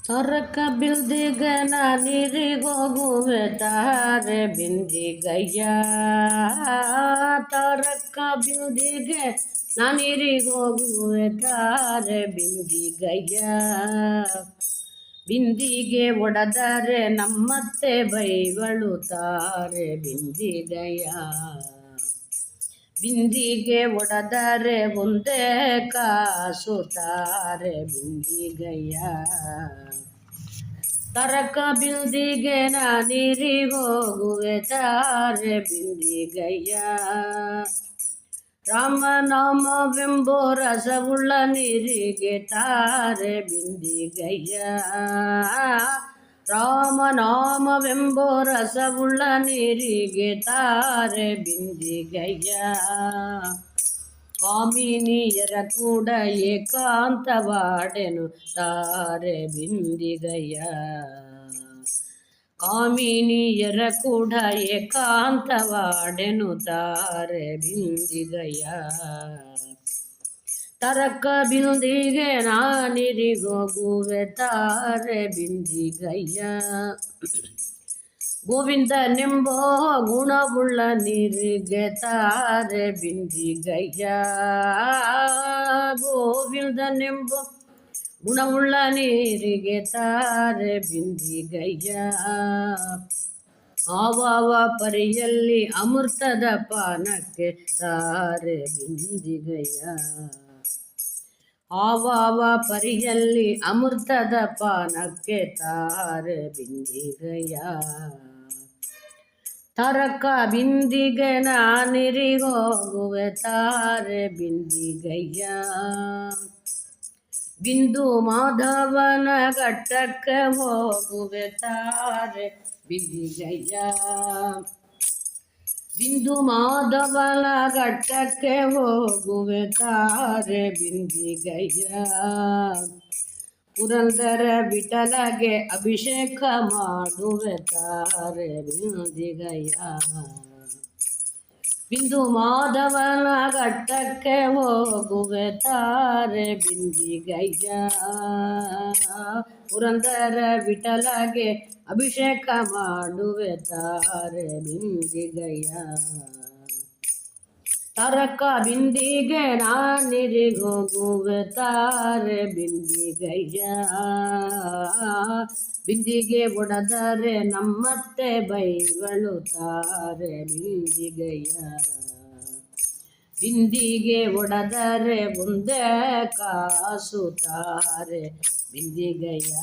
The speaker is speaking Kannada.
ತೊರಕ ಬಿಲ್ದಿಗ ನೀರಿಗೋಗುವೆ ತಾರೆ ಬಿಂದಿಗಯ್ಯ. ತೊರಕ ಬಿಲ್ದಿಗೆ ನೀರಿಗೋಗುವೆ ತಾರೆ ಬಿಂದಿಗಯ್ಯ. ಬಿಂದಿಗೆ ಒಡೆದರೆ ನಮ್ಮತ್ತೆ ಬೈಗಳು ತಾರೆ ಬಿಂದಿಗಯ್ಯ. ಬಿಂದಿಗೆ ಒಡೆದರೆ ಒಂದೇ ಕಾಸು ತಾರೆ ಬಿಂದಿಗಯ್ಯ. ತರಕ ಬಿಂದಿಗೆ ನೀರಿಗೋಗುವೆ ತಾರೆ ಬಿಂದಿಗಯ್ಯ. ರಾಮನಾಮವೆಂಬೋ ರಸವುಳ್ಳ ನೀರಿಗೆ ತಾರೆ ಬಿಂದಿಗಯ್ಯ. ರಾಮನಾಮವೆಂಬೋ ರಸವುಳ್ಳ ನೀರಿಗೆ ತಾರೆ ಬಿಂದಿಗಯ್ಯ. ಕಾಮಿನಿಯರ ಕೂಡ ಏಕಾಂತವಾಡೆನು ತಾರೆ ಬಿಂದಿಗಯ್ಯ. ಕಾಮಿನಿಯರ ಕೂಡ ಏಕಾಂತವಾಡೆನು ತಾರೆ ಬಿಂದಿಗಯ್ಯ. ತರಕ ಬಿಂದಿಗೆ ನೀರಿಗೋಗುವೆ ತಾರೆ ಬಿಂದಿಗಯ್ಯ. ಗೋವಿಂದನೆಂಬೋ ಗುಣವುಳ್ಳ ನೀರಿಗೆ ತಾರೆ ಬಿಂದಿಗಯ್ಯ. ಗೋವಿಂದನೆಂಬೋ ಗುಣವುಳ್ಳ ನೀರಿಗೆ ತಾರೆ ಬಿಂದಿಗಯ್ಯ. ಆವಾವ ಪರಿಯಲ್ಲಿ ಅಮೃತದ ಪಾನಕ್ಕೆ ತಾರೆ ಬಿಂದಿಗಯ್ಯ. ಆವಾವ ಪರಿಯಲ್ಲಿ ಅಮೃತದ ಪಾನಕ್ಕೆ ತಾರೆ ಬಿಂದಿಗಯ್ಯ. ತರಕ ಬಿಂದಿಗೆ ನೀರಿಗೋಗುವೆ ತಾರೆ ಬಿಂದಿಗಯ್ಯ. ಬಿಂದು ಮಾಧವನ ಘಟ್ಟಕ್ಕೆ ಹೋಗುವೆ ತಾರೆ ಬಿಂದಿಗಯ್ಯ. ಬಿಂದು ಮಾಧವನ ಘಟ್ಟಕ್ಕೆ ಹೋಗುವೆ ತಾರೆ ಬಿಂದಿಗಯ್ಯ. ಪುರಂದರ ವಿಠಲಗೆ ಅಭಿಷೇಕ ಮಾಡುವೆ ತಾರೆ ಬಿಂದಿಗಯ್ಯ. ಬಿಂದು ಮಾಧವನ ಘಟ್ಟಕ್ಕೆ ಹೋಗುವೆ ತಾರೆ ಬಿಂದಿಗಯ್ಯ. ಪುರಂದರ ವಿಠಲಗೆ ಅಭಿಷೇಕ ಮಾಡುವೆ ತಾರೆ ಬಿಂದಿಗಯ್ಯ. ತರಕ ಬಿಂದಿಗೆ ನೀರಿಗೋಗುವೆ ತಾರೆ ಬಿಂದಿಗಯ್ಯ. ಬಿಂದಿಗೆ ಒಡೆದರೆ ನಮ್ಮತ್ತೆ ಬೈಗಳು ತಾರೆ ಬಿಂದಿಗಯ್ಯ. ಬಿಂದಿಗೆ ಒಡೆದರೆ ಒಂದೇ ಕಾಸು ತಾರೆ ಬಿಂದಿಗಯ್ಯ.